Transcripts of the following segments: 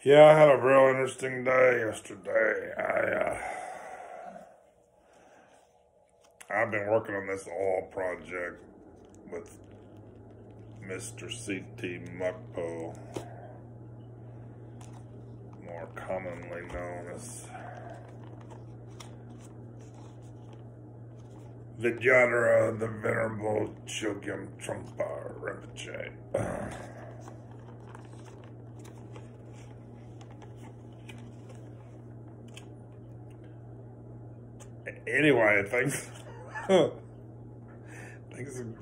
Yeah, I had a real interesting day yesterday. I've been working on this oil project with Mr. C.T. Muckpo, more commonly known as Vidyadhara, the Venerable Chogyam Trungpa Rinpoche. Anyway, things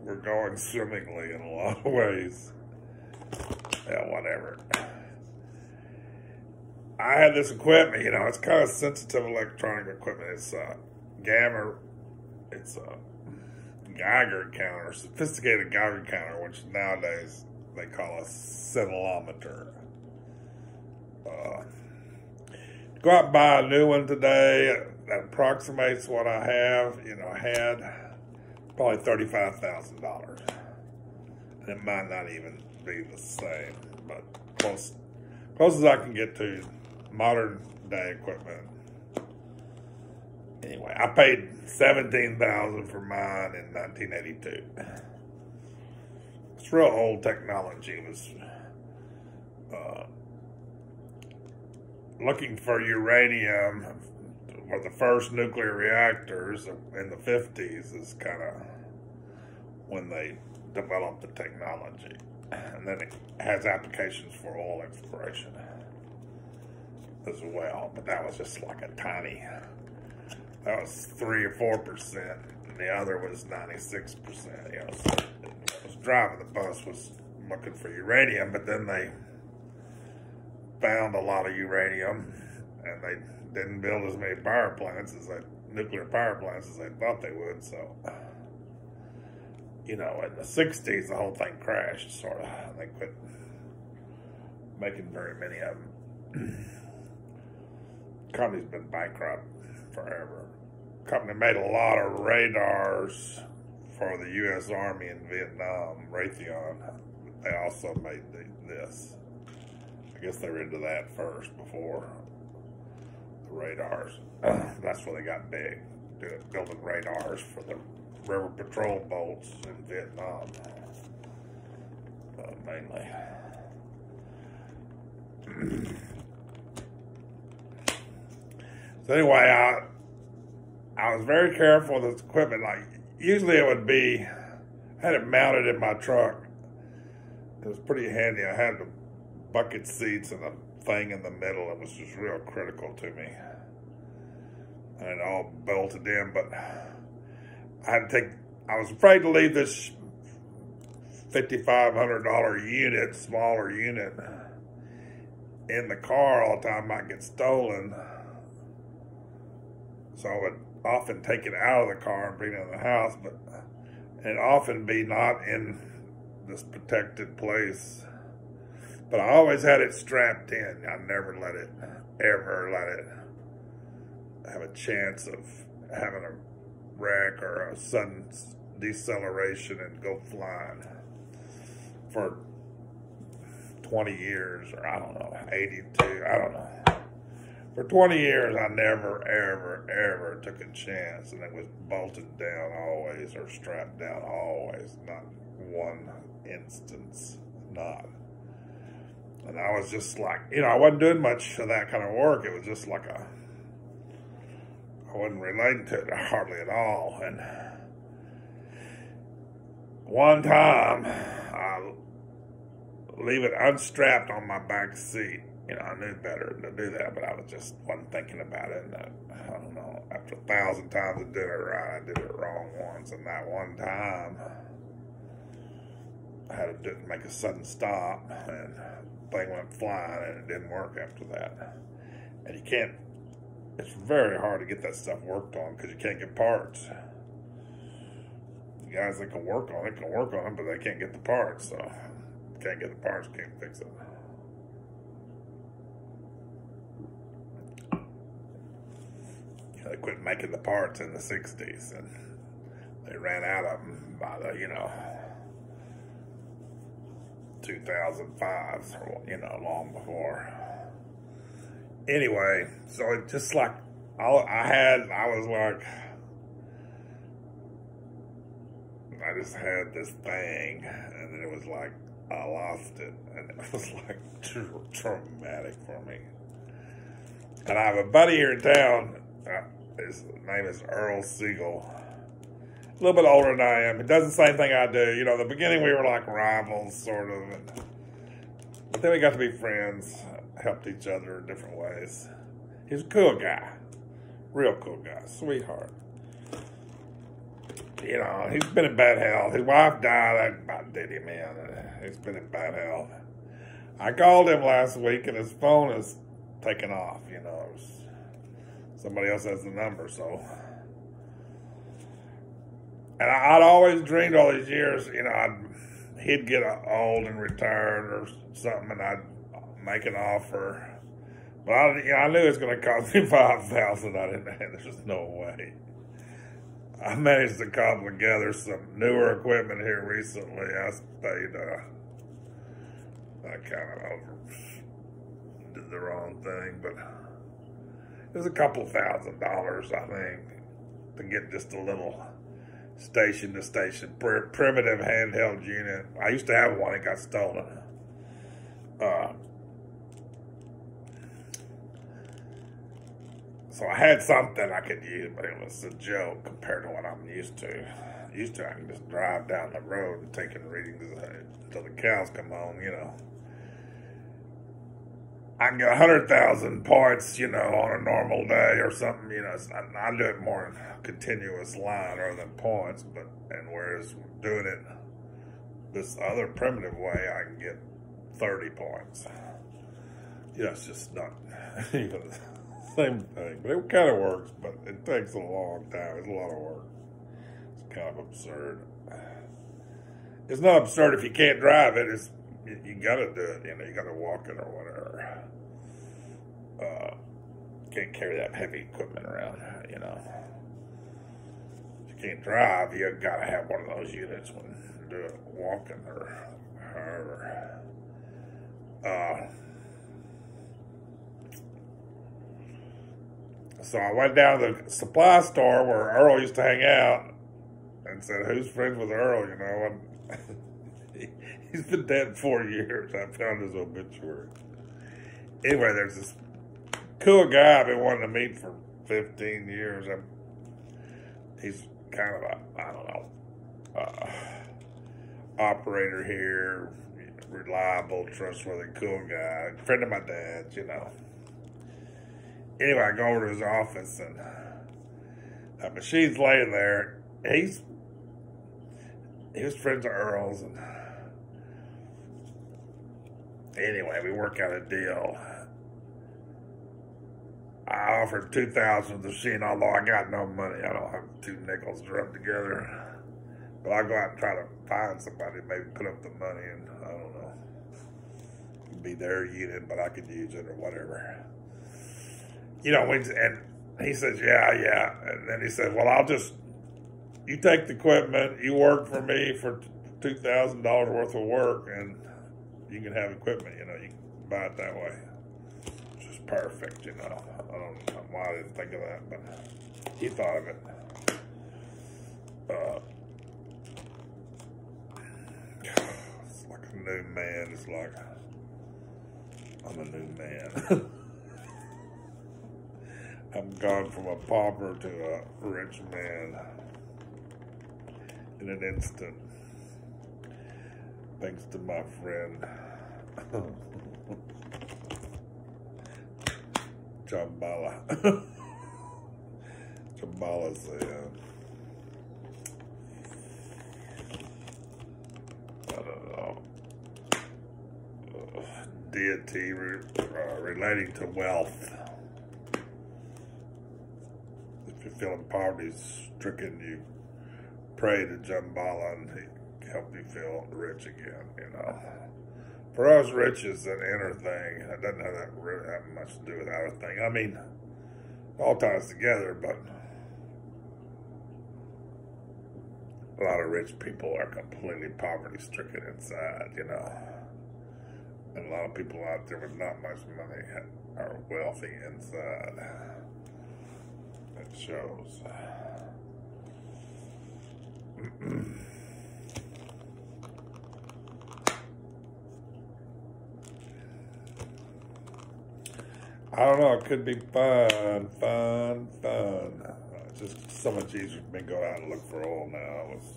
were going swimmingly in a lot of ways. Yeah, whatever. I had this equipment, it's kind of sensitive electronic equipment. It's gamma, it's a Geiger counter, sophisticated Geiger counter, which nowadays they call a scintillometer. Go out and buy a new one today that approximates what I have. I had probably $35,000. And it might not even be the same, but close as I can get to modern day equipment. Anyway, I paid $17,000 for mine in 1982. It's real old technology. It was looking for uranium for the first nuclear reactors in the 50s is kind of when they developed the technology. And then it has applications for oil exploration as well. But that was just like that was 3 or 4%. And the other was 96%. So I was driving the bus, was looking for uranium, but then they found a lot of uranium, and they didn't build as many nuclear power plants as they thought they would. So, in the 60s, the whole thing crashed, sort of. They quit making very many of them. Company's been bankrupt forever. Company made a lot of radars for the U.S. Army in Vietnam, Raytheon. They also made this. I guess they were into that first before the radars. That's where they got big, building radars for the river patrol boats in Vietnam, mainly. So anyway, I was very careful with this equipment. Like, usually it would be, I had it mounted in my truck. It was pretty handy. I had the bucket seats and a thing in the middle. It was just real critical to me. And it all bolted in, but I was afraid to leave this $5,500 unit, smaller unit, in the car all the time. It might get stolen. So I would often take it out of the car and bring it in the house, but it'd often be not in this protected place. But I always had it strapped in. I never ever let it have a chance of having a wreck or a sudden deceleration and go flying. For 20 years, or I don't know, 82, I don't know. For 20 years, I never, ever took a chance, and it was bolted down always, or strapped down always. Not one instance, not. And I was just like, I wasn't doing much of that kind of work. It was just like I wasn't relating to it hardly at all. And one time, I leave it unstrapped on my back seat. I knew better to do that, but I wasn't thinking about it. And I don't know, after 1,000 times I did it right, I did it wrong once. And that one time, I had to make a sudden stop, and the thing went flying, and it didn't work after that. And it's very hard to get that stuff worked on because you can't get parts. The guys that can work on it, but they can't get the parts. So, can't get the parts, can't fix it. They quit making the parts in the 60s, and they ran out of them by the, 2005, long before. Anyway, so it just like, I was like, I just had this thing, and then it was like, I lost it, and it was like traumatic for me. And I have a buddy here in town, his name is Earl Siegel, a little bit older than I am. He does the same thing I do. You know, in the beginning we were like rivals, sort of, but then we got to be friends, helped each other in different ways. He's a cool guy, real cool guy, sweetheart. You know, he's been in bad health. His wife died, that about did him in. He's been in bad health. I called him last week, and his phone is taken off, you know. Somebody else has the number, so. And I'd always dreamed all these years, you know, he'd get old and retired or something, and I'd make an offer. But I knew it was going to cost me $5,000. I didn't. There's just no way. I managed to cobble together some newer equipment here recently. I paid, I kind of did the wrong thing, but it was a couple $1,000s, I think, to get just a little station-to-station primitive handheld unit. I used to have one, it got stolen. So I had something I could use, but it was a joke compared to what I'm used to. Used to, I can just drive down the road and take in readings until the cows come home, you know. I can get 100,000 points, you know, on a normal day or something, you know. I do it more in a continuous line rather than points, and whereas doing it this other primitive way, I can get 30 points. You know, it's just not even the same thing, but it kind of works, but it takes a long time. It's a lot of work. It's kind of absurd. It's not absurd if you can't drive it. It's you got to do it. You know, you got to walk it or whatever. Can't carry that heavy equipment around. You know, if you can't drive, you got to have one of those units when you do it walking or however. So I went down to the supply store where Earl used to hang out and said, "Who's friends with Earl?" You know, and he's been dead 4 years. I found his obituary. Anyway, there's this cool guy I've been wanting to meet for 15 years. He's kind of I don't know, operator here, reliable, trustworthy, cool guy, friend of my dad's, you know. Anyway, I go over to his office, and that machine's laying there. He was friends of Earl's, and anyway, we work out a deal. I offered $2,000 for the machine, although I got no money. I don't have 2 nickels to rub together. But I'll go out and try to find somebody, maybe put up the money, and I don't know. It'd be their unit, but I could use it or whatever. You know, and he says, yeah. And then he said, well, you take the equipment, you work for me for $2,000 worth of work, and you can have equipment, you know, you can buy it that way. Which is perfect, you know. I don't know why I didn't think of that, but he thought of it. It's like a new man. It's like, I'm a new man. I'm gone from a pauper to a rich man in an instant. Thanks to my friend Jambala. Jambala's I don't know, deity relating to wealth. If you're feeling poverty-stricken, you pray to Jambala and he help you feel rich again, you know. For us, rich is an inner thing. It doesn't have much to do with outer thing. I mean, it all ties together, but a lot of rich people are completely poverty-stricken inside, you know. And a lot of people out there with not much money are wealthy inside. It shows. I don't know, it could be fun. It's just so much easier for me to go out and look for oil now. It was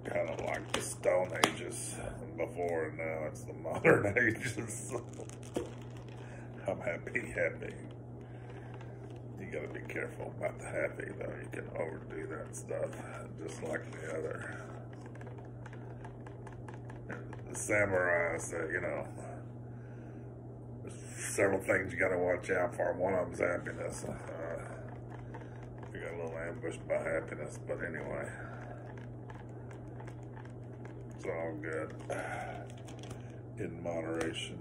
kind of like the Stone Ages before, and now it's the modern ages. I'm happy. You gotta be careful about the happy, though. You can overdo that stuff, just like the other. The samurai said, you know, there's several things you gotta watch out for. One of them's happiness. We got a little ambushed by happiness, but anyway. It's all good. In moderation.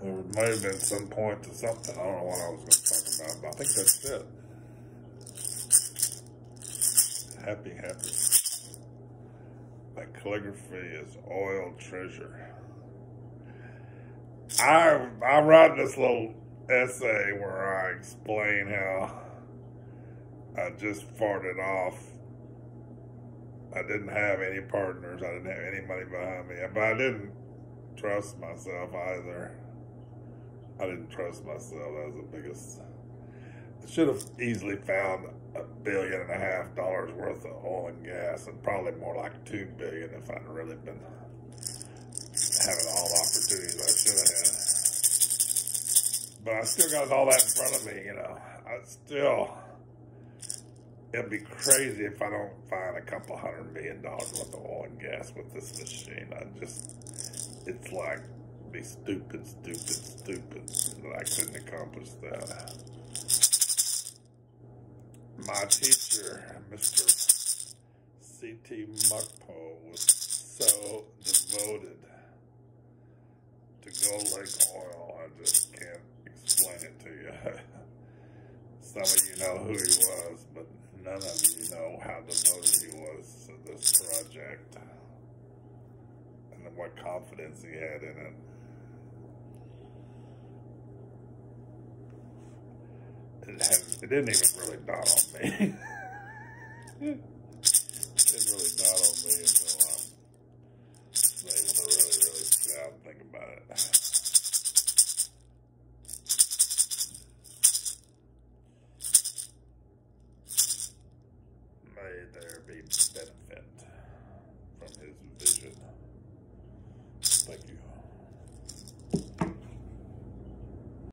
There might have been some point to something. I don't know what I was going to talk about, but I think that's it. Happy. That calligraphy is oil treasure. I'm writing this little essay where I explain how I just farted off. I didn't have any partners. I didn't have any money behind me, but I didn't trust myself either. I didn't trust myself. That was the biggest. I should have easily found $1.5 billion worth of oil and gas, and probably more like $2 billion if I'd really been having all the opportunities I should have had. But I still got all that in front of me, you know. It'd be crazy if I don't find a couple $100 million worth of oil and gas with this machine. It's like, be stupid that I couldn't accomplish that. My teacher, Mr. C.T. Mukpo, was so devoted to Gold Lake oil, I just can't explain it to you. Some of you know who he was, but none of you know how devoted he was to this project and what confidence he had in it. It didn't even really dawn on me. It didn't really dawn on me until I was able to really sit down and think about it.